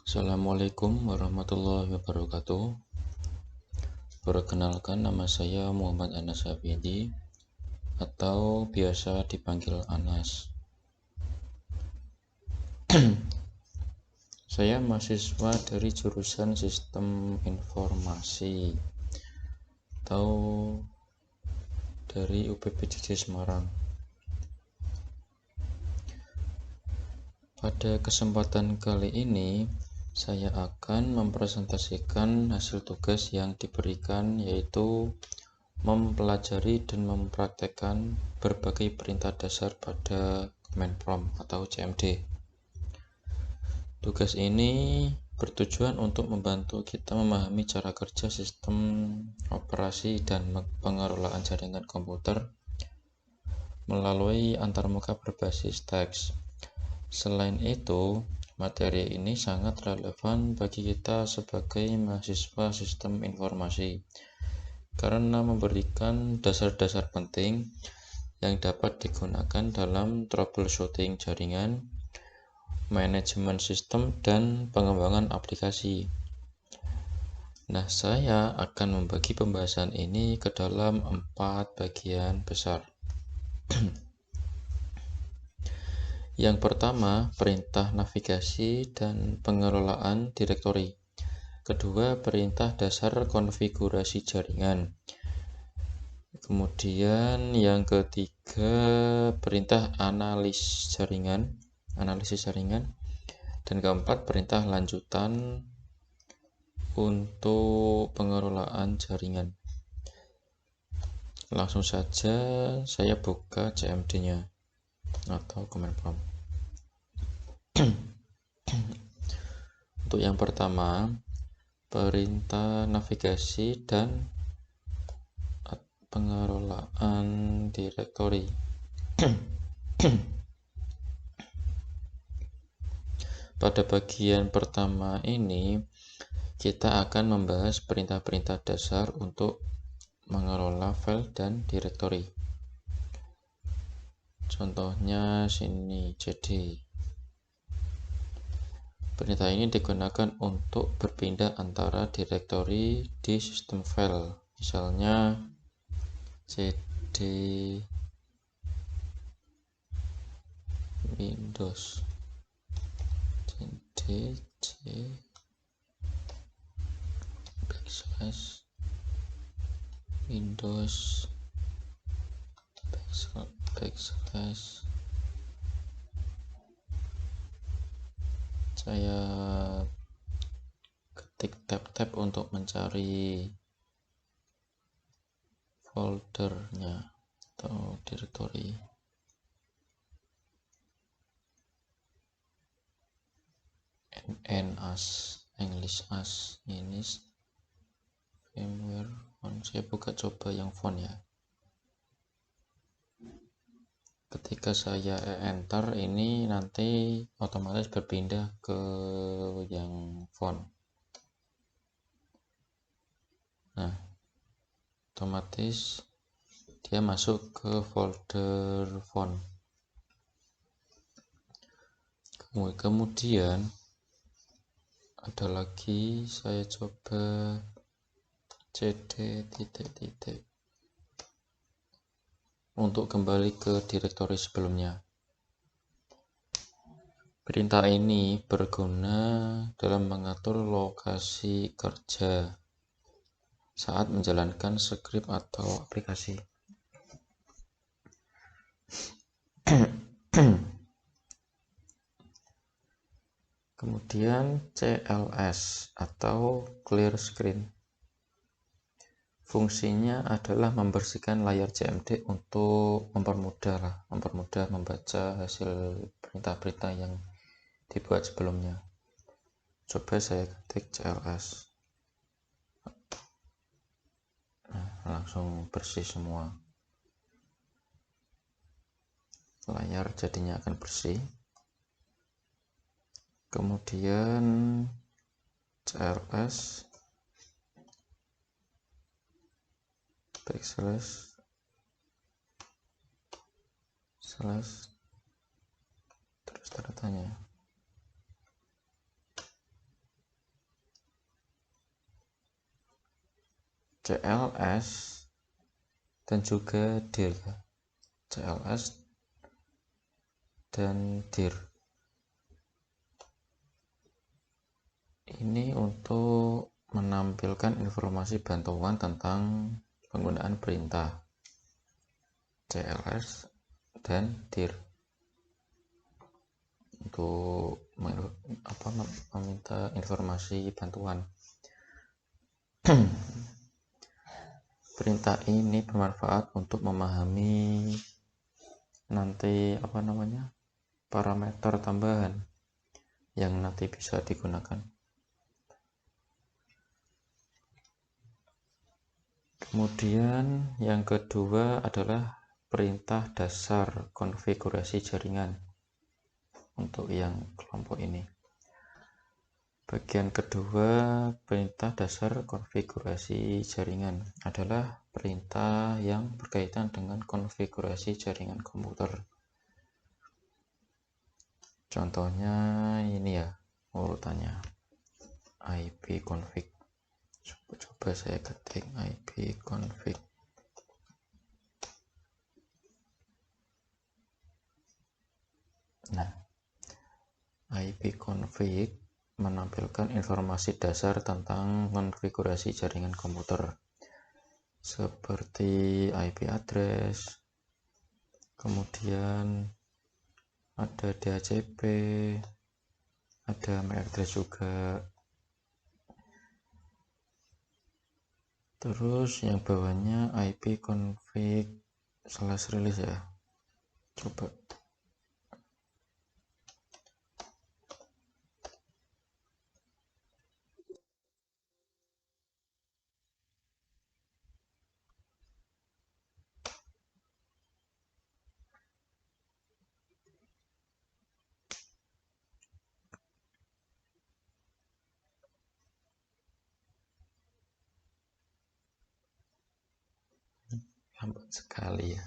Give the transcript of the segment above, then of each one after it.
Assalamualaikum warahmatullahi wabarakatuh. Perkenalkan, nama saya Muhammad Anas Hafidi atau biasa dipanggil Anas. Saya mahasiswa dari jurusan Sistem Informasi atau dari UPPJJ Semarang. Pada kesempatan kali ini saya akan mempresentasikan hasil tugas yang diberikan, yaitu mempelajari dan mempraktekkan berbagai perintah dasar pada Command Prompt atau CMD. Tugas ini bertujuan untuk membantu kita memahami cara kerja sistem operasi dan pengelolaan jaringan komputer melalui antarmuka berbasis teks. Selain itu, materi ini sangat relevan bagi kita sebagai mahasiswa sistem informasi karena memberikan dasar-dasar penting yang dapat digunakan dalam troubleshooting jaringan, manajemen sistem, dan pengembangan aplikasi. Nah, saya akan membagi pembahasan ini ke dalam 4 bagian besar. Yang pertama, perintah navigasi dan pengelolaan direktori. Kedua, perintah dasar konfigurasi jaringan. Kemudian yang ketiga, perintah analisis jaringan. Dan keempat, perintah lanjutan untuk pengelolaan jaringan. Langsung saja saya buka CMD-nya atau Command Prompt. Untuk yang pertama, perintah navigasi dan pengelolaan direktori. Pada bagian pertama ini kita akan membahas perintah-perintah dasar untuk mengelola file dan direktori. Contohnya sini cd. Perintah ini digunakan untuk berpindah antara direktori di sistem file, misalnya cd Windows, cd Windows saya ketik tab untuk mencari foldernya atau direktori. English as ini firmware font. Saya buka coba yang font ya. Ketika saya enter, ini nanti otomatis berpindah ke yang font. Nah, otomatis dia masuk ke folder font. Kemudian ada lagi, saya coba cd titik untuk kembali ke direktori sebelumnya. Perintah ini berguna dalam mengatur lokasi kerja saat menjalankan skrip atau aplikasi. Kemudian CLS atau clear screen. Fungsinya adalah membersihkan layar CMD untuk mempermudah membaca hasil perintah-perintah yang dibuat sebelumnya. Coba saya ketik CLS. Nah, langsung bersih semua. Layar jadinya akan bersih. Kemudian CLS slash terus tanda tanya. CLS dan juga dir. CLS dan dir ini untuk menampilkan informasi bantuan tentang penggunaan perintah CLS dan dir untuk meminta informasi bantuan. Perintah ini bermanfaat untuk memahami nanti parameter tambahan yang nanti bisa digunakan. Kemudian yang kedua adalah perintah dasar konfigurasi jaringan untuk yang kelompok ini. Bagian kedua, perintah dasar konfigurasi jaringan adalah perintah yang berkaitan dengan konfigurasi jaringan komputer. Contohnya ini ya, urutannya ipconfig. Coba saya ketik ipconfig. Nah, ipconfig menampilkan informasi dasar tentang konfigurasi jaringan komputer seperti IP address, kemudian ada DHCP, ada MAC address juga. Terus yang bawahnya ipconfig/release ya. Coba lambat sekali ya.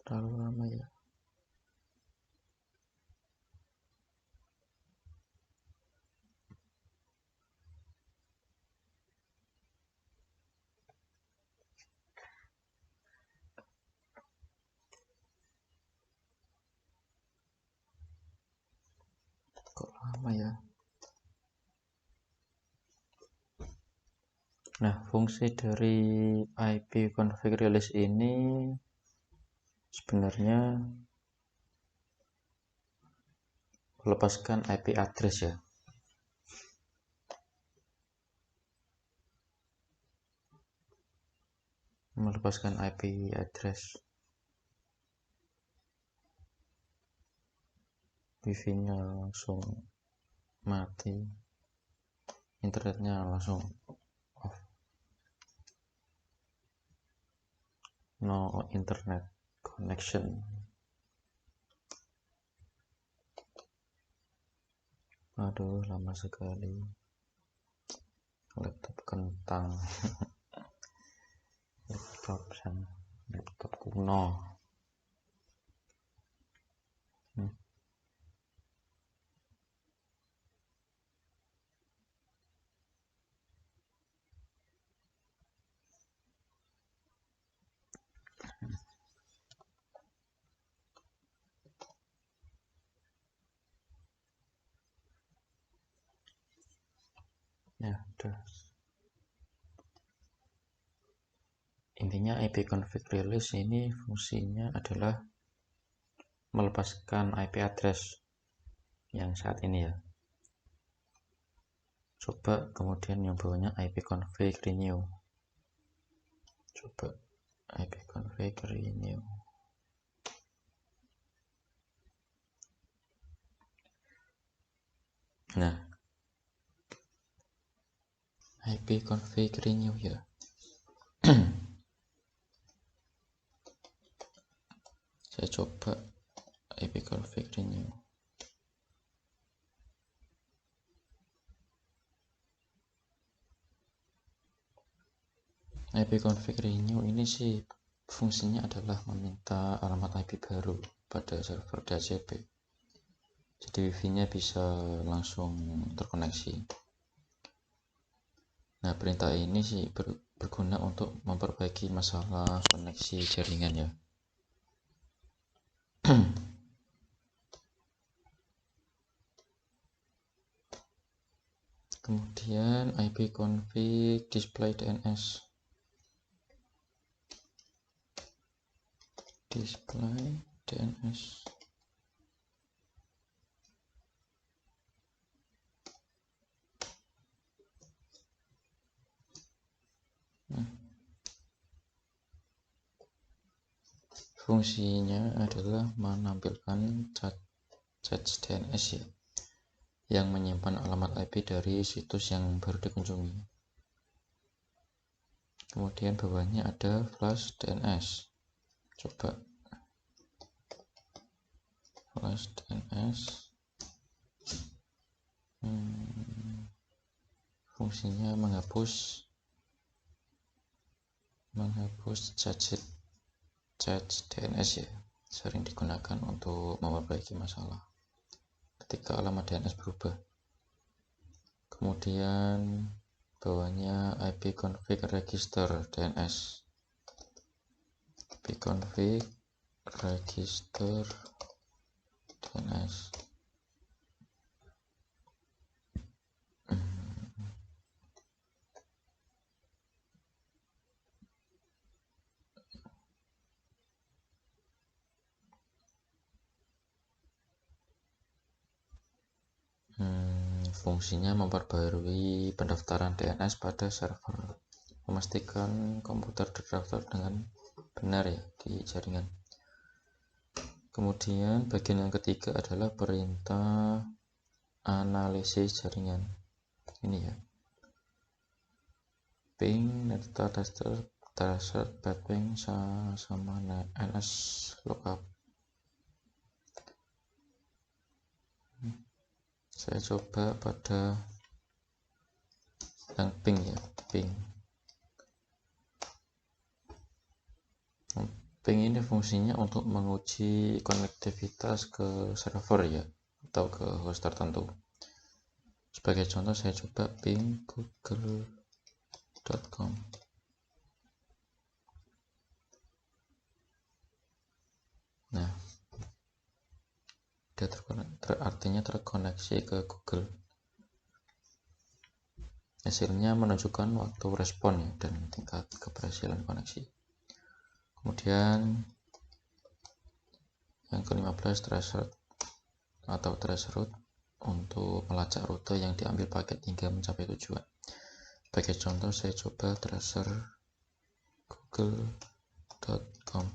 Terlalu lama ya. Kok lama ya? Nah, fungsi dari ipconfig/release ini sebenarnya melepaskan IP address ya. Melepaskan IP address. Wifi-nya langsung mati. Internetnya langsung off. No internet connection. Aduh, lama sekali. Laptop kentang. Laptop kuno. Ya, udah. Intinya ipconfig/release ini fungsinya adalah melepaskan IP address yang saat ini ya. Coba kemudian yang bawahnya ipconfig/renew. Coba ipconfig/renew. Nah, ipconfig/renew ya. Saya coba ipconfig/renew. ipconfig renew ini sih fungsinya adalah meminta alamat IP baru pada server DHCP, jadi wifi-nya bisa langsung terkoneksi. Nah, perintah ini sih berguna untuk memperbaiki masalah koneksi jaringan ya. Kemudian ipconfig display DNS. Fungsinya adalah menampilkan cache DNS ya, yang menyimpan alamat IP dari situs yang baru dikunjungi. Kemudian bawahnya ada flash DNS. Coba flash DNS. Fungsinya menghapus cache DNS ya, sering digunakan untuk memperbaiki masalah ketika alamat DNS berubah. Kemudian bawahnya ipconfig register DNS. ipconfig register DNS. Fungsinya memperbarui pendaftaran DNS pada server, memastikan komputer terdaftar dengan benar ya di jaringan. Kemudian bagian yang ketiga adalah perintah analisis jaringan. Ini ya, ping tracer ping sama ns lookup. Saya coba pada yang ping ya, ping ini fungsinya untuk menguji konektivitas ke server ya, atau ke host tertentu. Sebagai contoh saya coba ping google.com. Nah, dia artinya terkoneksi ke Google. Hasilnya menunjukkan waktu respon ya, dan tingkat keberhasilan koneksi. Kemudian yang ke-15 traceroute untuk melacak rute yang diambil paket hingga mencapai tujuan. Sebagai contoh saya coba tracer google.com.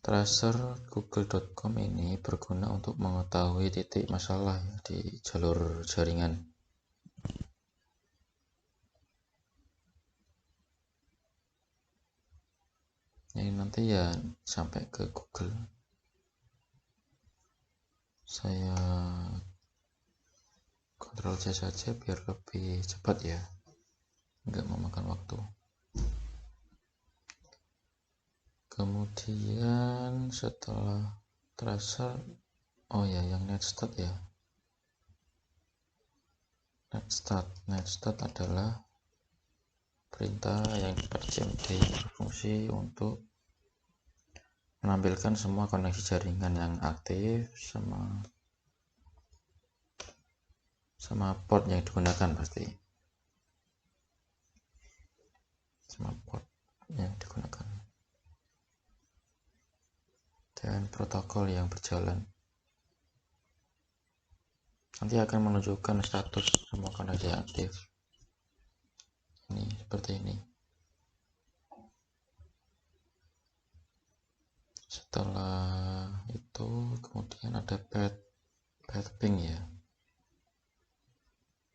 Tracer google.com ini berguna untuk mengetahui titik masalah ya, di jalur jaringan. Ini nanti ya sampai ke Google. Saya Ctrl C saja biar lebih cepat ya, nggak memakan waktu. Kemudian setelah tracer, oh ya, yang netstart ya. Netstart adalah perintah yang per cmd berfungsi untuk menampilkan semua koneksi jaringan yang aktif sama port yang digunakan, pasti sama port yang digunakan dan protokol yang berjalan. Nanti akan menunjukkan status semua koneksi aktif. Ini seperti ini. Setelah itu kemudian ada path ping ya.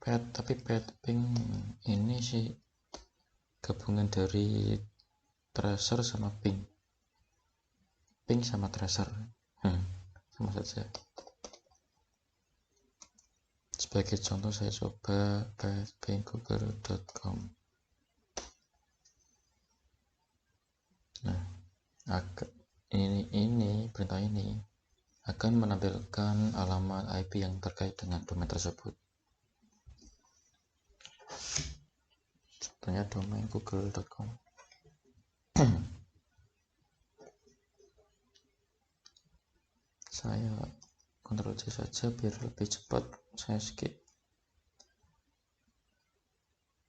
Tapi path ping ini sih gabungan dari tracer sama ping sama tracer, sama saja. Sebagai contoh saya coba google.com. Nah, ini perintah ini akan menampilkan alamat IP yang terkait dengan domain tersebut. Contohnya domain google.com. Saya Ctrl C saja biar lebih cepat. Saya skip.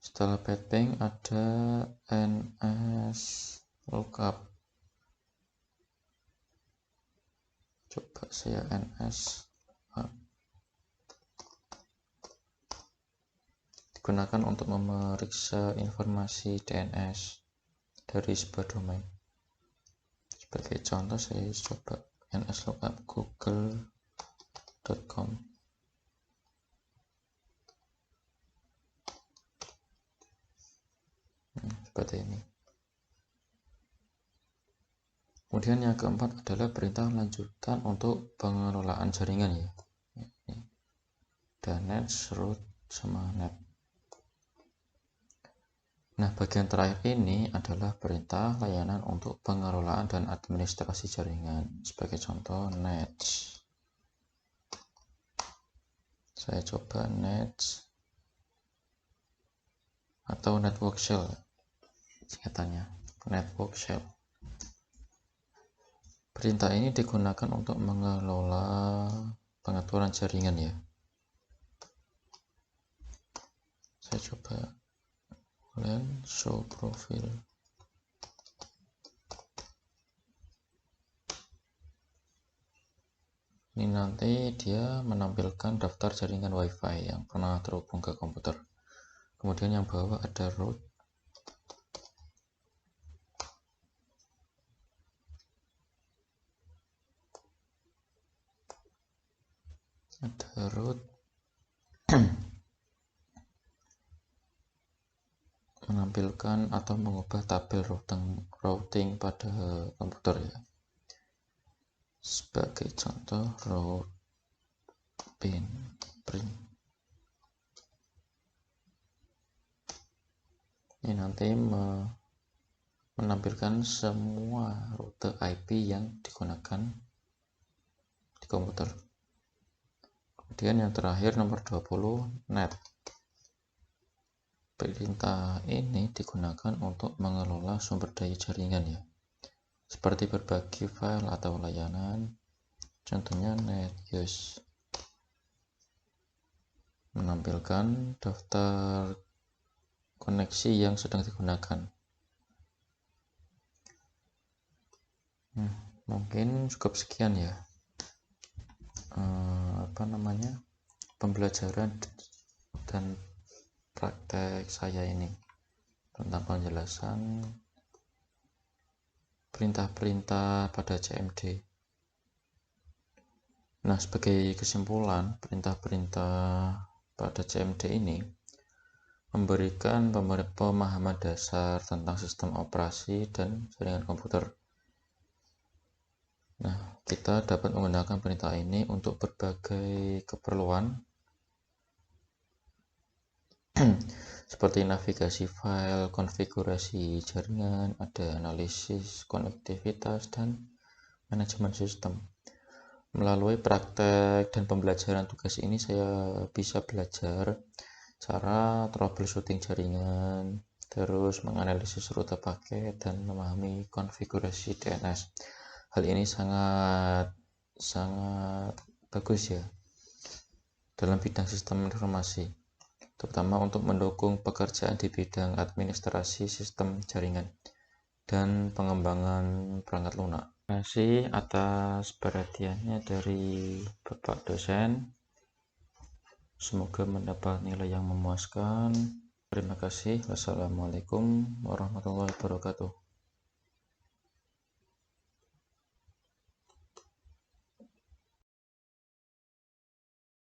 Setelah padding ada ns lookup. Coba saya ns digunakan untuk memeriksa informasi DNS dari sebuah domain. Sebagai contoh saya coba ns lookup google.com. Seperti ini. Kemudian yang keempat adalah perintah lanjutan untuk pengelolaan jaringan ya. Danet root sama net. Nah, bagian terakhir ini adalah perintah layanan untuk pengelolaan dan administrasi jaringan. Sebagai contoh nets. Saya coba nets atau network shell singkatannya, network shell. Perintah ini digunakan untuk mengelola pengaturan jaringan ya. Saya coba LAN show profile. Ini nanti dia menampilkan daftar jaringan WiFi yang pernah terhubung ke komputer. Kemudian yang bawah ada root. Ada root. Menampilkan atau mengubah tabel routing pada komputer ya. Sebagai contoh route print. Ini nanti menampilkan semua rute IP yang digunakan di komputer. Kemudian yang terakhir nomor 20 net. Perintah ini digunakan untuk mengelola sumber daya jaringan ya, seperti berbagi file atau layanan. Contohnya net use. Menampilkan daftar koneksi yang sedang digunakan. Mungkin cukup sekian ya pembelajaran dan praktek saya ini tentang penjelasan perintah-perintah pada CMD. Nah, sebagai kesimpulan, perintah-perintah pada CMD ini memberikan pemahaman dasar tentang sistem operasi dan jaringan komputer. Nah, kita dapat menggunakan perintah ini untuk berbagai keperluan seperti navigasi file, konfigurasi jaringan, ada analisis konektivitas, dan manajemen sistem. Melalui praktek dan pembelajaran tugas ini saya bisa belajar cara troubleshooting jaringan, terus menganalisis rute paket, dan memahami konfigurasi DNS. Hal ini sangat bagus ya dalam bidang sistem informasi, terutama untuk mendukung pekerjaan di bidang administrasi sistem jaringan dan pengembangan perangkat lunak. Terima kasih atas perhatiannya dari Bapak dosen. Semoga mendapat nilai yang memuaskan. Terima kasih. Wassalamualaikum warahmatullahi wabarakatuh.